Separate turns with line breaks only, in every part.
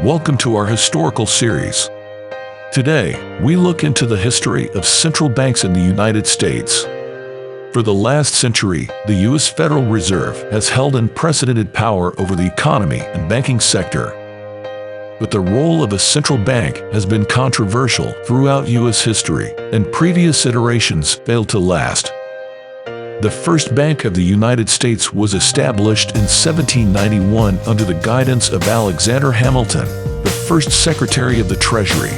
Welcome to our historical series. Today, we look into the history of central banks in the United States. For the last century, the U.S. Federal Reserve has held unprecedented power over the economy and banking sector. But the role of a central bank has been controversial throughout U.S. history, and previous iterations failed to last. The first Bank of the United States was established in 1791 under the guidance of Alexander Hamilton, the first Secretary of the Treasury.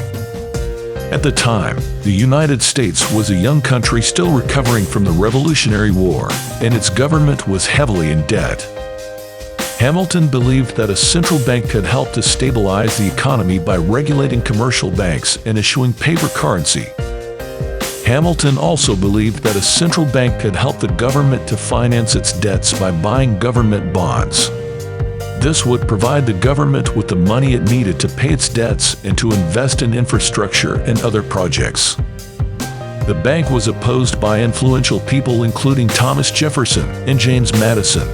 At the time, the United States was a young country still recovering from the Revolutionary War, and its government was heavily in debt. Hamilton believed that a central bank could help to stabilize the economy by regulating commercial banks and issuing paper currency. Hamilton also believed that a central bank could help the government to finance its debts by buying government bonds. This would provide the government with the money it needed to pay its debts and to invest in infrastructure and other projects. The bank was opposed by influential people including Thomas Jefferson and James Madison.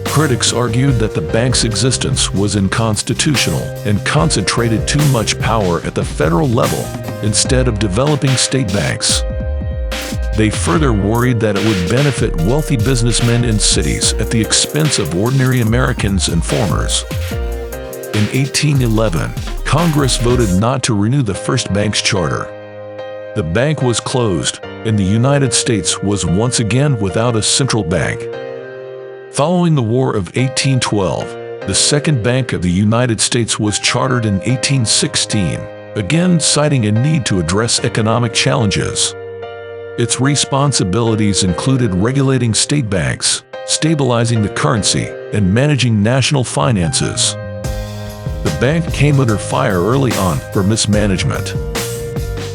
Critics argued that the bank's existence was unconstitutional and concentrated too much power at the federal level instead of developing state banks. They further worried that it would benefit wealthy businessmen in cities at the expense of ordinary Americans and farmers. In 1811, Congress voted not to renew the first bank's charter. The bank was closed, and the United States was once again without a central bank. Following the War of 1812, the Second Bank of the United States was chartered in 1816, again citing a need to address economic challenges. Its responsibilities included regulating state banks, stabilizing the currency, and managing national finances. The bank came under fire early on for mismanagement.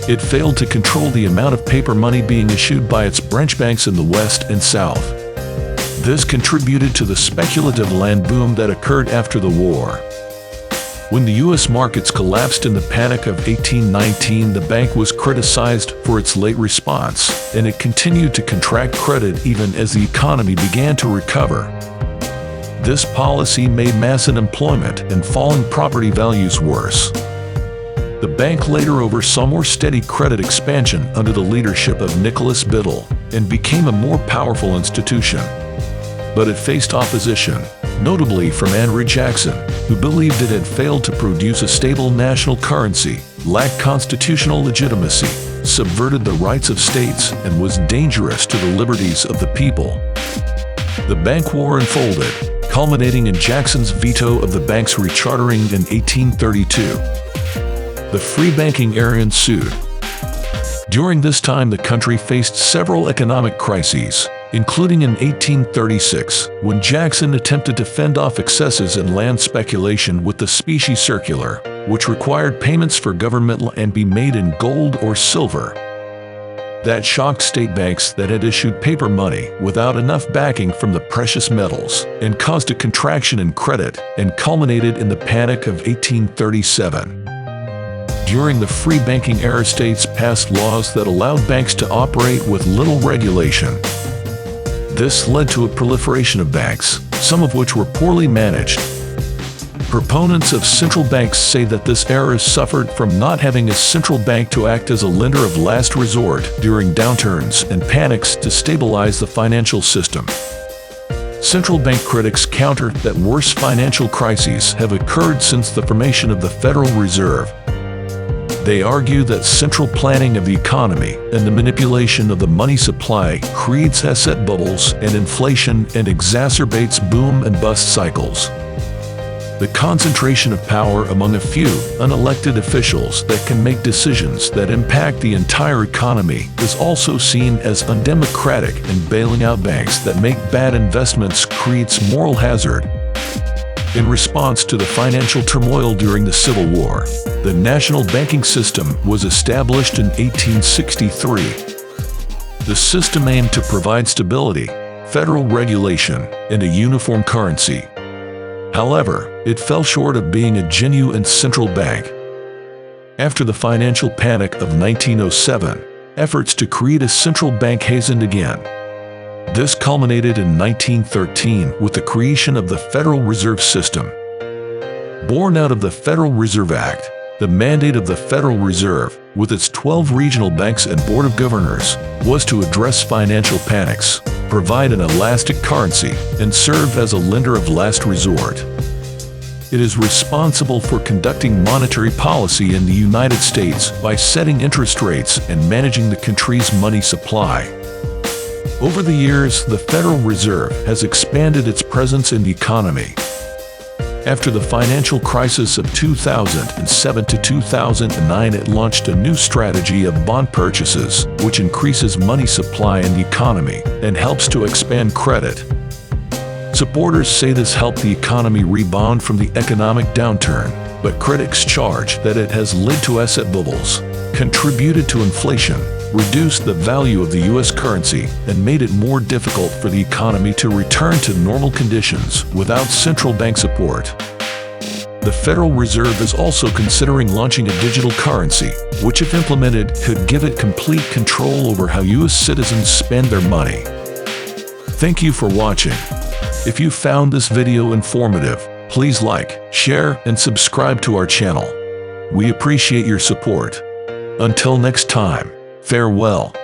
It failed to control the amount of paper money being issued by its branch banks in the West and South. This contributed to the speculative land boom that occurred after the war. When the U.S. markets collapsed in the panic of 1819, the bank was criticized for its late response, and it continued to contract credit even as the economy began to recover. This policy made mass unemployment and falling property values worse. The bank later oversaw more steady credit expansion under the leadership of Nicholas Biddle and became a more powerful institution. But it faced opposition, notably from Andrew Jackson, who believed it had failed to produce a stable national currency, lacked constitutional legitimacy, subverted the rights of states, and was dangerous to the liberties of the people. The bank war unfolded, culminating in Jackson's veto of the bank's rechartering in 1832. The free banking era ensued. During this time, the country faced several economic crises, including in 1836, when Jackson attempted to fend off excesses in land speculation with the specie circular, which required payments for government land be made in gold or silver. That shocked state banks that had issued paper money without enough backing from the precious metals and caused a contraction in credit and culminated in the Panic of 1837. During the free banking era, states passed laws that allowed banks to operate with little regulation. This led to a proliferation of banks, some of which were poorly managed. Proponents of central banks say that this era suffered from not having a central bank to act as a lender of last resort during downturns and panics to stabilize the financial system. Central bank critics counter that worse financial crises have occurred since the formation of the Federal Reserve. They argue that central planning of the economy and the manipulation of the money supply creates asset bubbles and inflation and exacerbates boom and bust cycles. The concentration of power among a few unelected officials that can make decisions that impact the entire economy is also seen as undemocratic, and bailing out banks that make bad investments creates moral hazard. In response to the financial turmoil during the Civil War, the national banking system was established in 1863. The system aimed to provide stability, federal regulation, and a uniform currency. However, it fell short of being a genuine central bank. After the financial panic of 1907, efforts to create a central bank hastened again. This culminated in 1913 with the creation of the Federal Reserve System. Born out of the Federal Reserve Act, the mandate of the Federal Reserve, with its 12 regional banks and Board of Governors, was to address financial panics, provide an elastic currency, and serve as a lender of last resort. It is responsible for conducting monetary policy in the United States by setting interest rates and managing the country's money supply. Over the years, the Federal Reserve has expanded its presence in the economy. After the financial crisis of 2007 to 2009, it launched a new strategy of bond purchases, which increases money supply in the economy and helps to expand credit. Supporters say this helped the economy rebound from the economic downturn, but critics charge that it has led to asset bubbles, contributed to inflation, reduced the value of the U.S. currency, and made it more difficult for the economy to return to normal conditions without central bank support. The Federal Reserve is also considering launching a digital currency, which if implemented could give it complete control over how U.S. citizens spend their money. Thank you for watching. If you found this video informative, please like, share, and subscribe to our channel. We appreciate your support. Until next time, farewell.